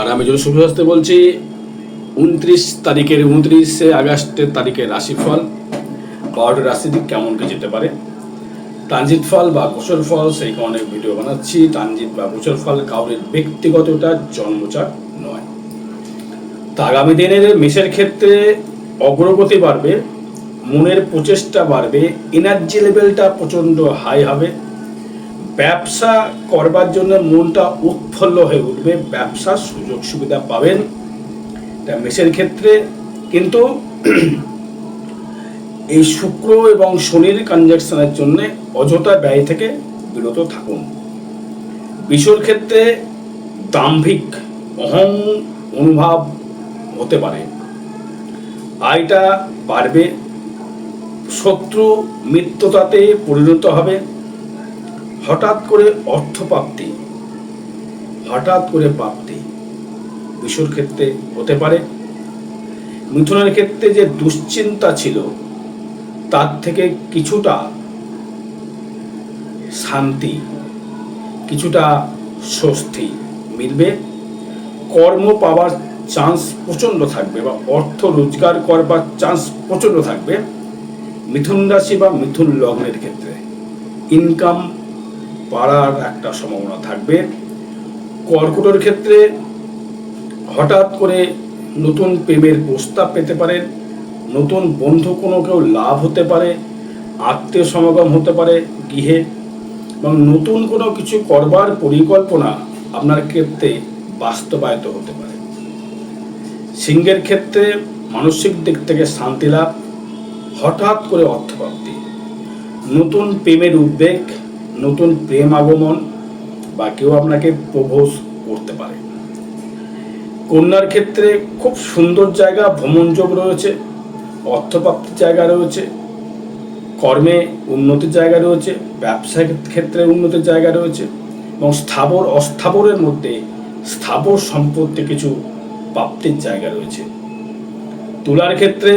আর আমি যদি শুভ শাস্ত্রে বলছি 29 আগস্টের তারিখের রাশিফল 12টি রাশি কেমন কি যেতে পারে। ট্রানজিট ফল বা গোচর ফল সেই অনেক ভিডিও বানাচ্ছি। ট্রানজিট বা গোচর ফল কাউরের ব্যক্তিগত, এটা জন্মচার নয়। তা আগামী দিনের মেষের ক্ষেত্রে অগ্রগতি বাড়বে, মনের প্রচেষ্টা বাড়বে, এনার্জি লেভেলটা প্রচণ্ড হাই হবে। ব্যবসা করবার জন্য মনটা উৎফুল্ল হয়ে উঠবে, ব্যবসার সুযোগ সুবিধা পাবেন এটা মেষের ক্ষেত্রে। কিন্তু এই শুক্র এবং শনির কনজাকশনের জন্য অযথা ব্যয় থেকে বিরত থাকুন। বৃষর ক্ষেত্রে দাম্ভিক অহং অনুভব হতে পারে, আয়টা বাড়বে, শত্রু মিত্রতাতে পরিণত হবে, হঠাৎ করে অর্থপ্রাপ্তি, বৃষর ক্ষেত্রে হতে পারে। মিথুনের ক্ষেত্রে যে দুশ্চিন্তা ছিল তার থেকে কিছুটা শান্তি, কিছুটা স্বস্তি মিলবে। কর্ম পাওয়ার চান্স প্রচণ্ড থাকবে বা অর্থ রোজগার করবার চান্স প্রচণ্ড থাকবে। মিথুন রাশি বা মিথুন লগ্নের ক্ষেত্রে ইনকাম বাড়ার একটা সম্ভাবনা থাকবে। কর্কটের ক্ষেত্রে হঠাৎ করে নতুন প্রেমের প্রস্তাব পেতে পারেন, নতুন বন্ধু কোনো কেউ লাভ হতে পারে, আত্মীয় সমাগম হতে পারে গৃহে, এবং নতুন কোনো কিছু করবার পরিকল্পনা আপনার ক্ষেত্রে বাস্তবায়িত হতে পারে। সিংহের ক্ষেত্রে মানসিক দিক থেকে শান্তি লাভ, হঠাৎ করে অর্থপ্রাপ্তি, নতুন প্রেমের উদ্বেগ, নতুন প্রেম আগমন বা কেউ আপনাকে প্রপোজ করতে পারে। কন্যার ক্ষেত্রে খুব সুন্দর জায়গা, ভ্রমণ যোগ রয়েছে, অর্থপ্রাপ্তির জায়গা রয়েছে, কর্মে উন্নতির জায়গা রয়েছে, ব্যবসার ক্ষেত্রে উন্নতির জায়গা রয়েছে, এবং স্থাবর অস্থাবরের মধ্যে স্থাবর সম্পত্তি কিছু প্রাপ্তির জায়গা রয়েছে। তুলার ক্ষেত্রে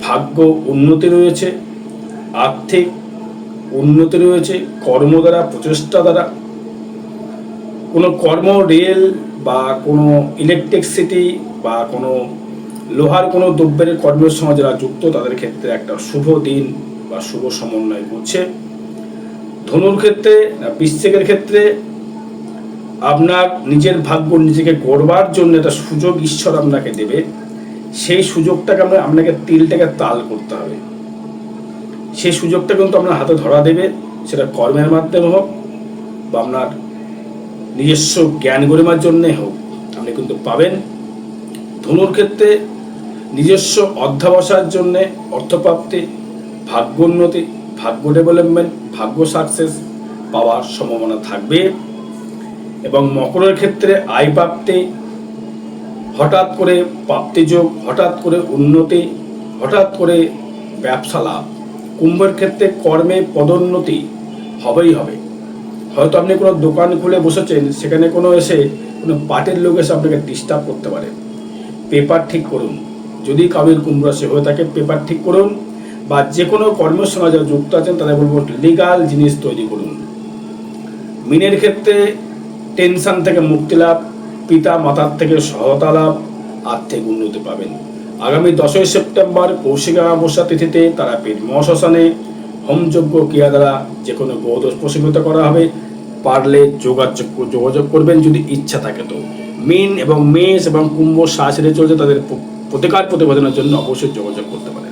ভাগ্য উন্নতি রয়েছে, আর্থিক উন্নতি রয়েছে, কর্ম দ্বারা, প্রচেষ্টা দ্বারা। কোনো কর্ম, রেল বা কোনো ইলেকট্রিসিটি বা কোনো লোহার কোনো দ্রব্যের কর্মের সঙ্গে যারা যুক্ত তাদের ক্ষেত্রে একটা শুভ দিন বা শুভ সমন্বয় করছে। ধনুর ক্ষেত্রে, বৃশ্চিকের ক্ষেত্রে আপনার নিজের ভাগ্য নিজেকে গড়বার জন্য একটা সুযোগ ঈশ্বর আপনাকে দেবে। সেই সুযোগটাকে আপনাকে তিলটাকে তাল করতে হবে। সেই সুযোগটা কিন্তু আপনার হাতে ধরা দেবে, সেটা কর্মের মাধ্যমে হোক বা আপনার নিজস্ব জ্ঞান গরিমার জন্যে হোক, আপনি কিন্তু পাবেন। ধনুর ক্ষেত্রে নিজস্ব অধ্যবসায়ের জন্যে অর্থপ্রাপ্তি, ভাগ্যোন্নতি, ভাগ্য ডেভেলপমেন্ট, ভাগ্য সাকসেস পাওয়ার সম্ভাবনা থাকবে। এবং মকরের ক্ষেত্রে আয় প্রাপ্তি, হঠাৎ করে প্রাপ্তিযোগ, হঠাৎ করে উন্নতি, হঠাৎ করে ব্যবসা লাভ। কুম্ভের ক্ষেত্রে কর্মে পদোন্নতি হবেই হবে। হয়তো আপনি কোনো দোকান খুলে বসেছেন, সেখানে কোনো পার্টির লোক এসে আপনাকে ডিস্টার্ব করতে পারে। পেপার ঠিক করুন, যদি কাউরির কুম্ভ রাশি হয়ে থাকে পেপার ঠিক করুন, বা যে কোনো কর্মের সঙ্গে যারা যুক্ত আছেন তাদের বলবো লিগাল জিনিস তৈরি করুন। মিনের ক্ষেত্রে টেনশন থেকে মুক্তি লাভ, পিতা মাতার থেকে সহায়তা লাভ, আর্থিক উন্নতি পাবেন। আগামী 10ই সেপ্টেম্বর কৌশিক অমাবস্যা তিথিতে তারাপীঠ মহাশ্মশানে হোমযজ্ঞ ক্রিয়া দ্বারা যে কোনো গ্রহদোষ প্রশমিত করা হবে। পারলে যোগাযোগ করবেন যদি ইচ্ছা থাকে। তো মীন এবং মেষ এবং কুম্ভ সাহসে চলছে, তাদের প্রতিকার প্রতিবেদনের জন্য অবশ্যই যোগাযোগ করতে পারেন।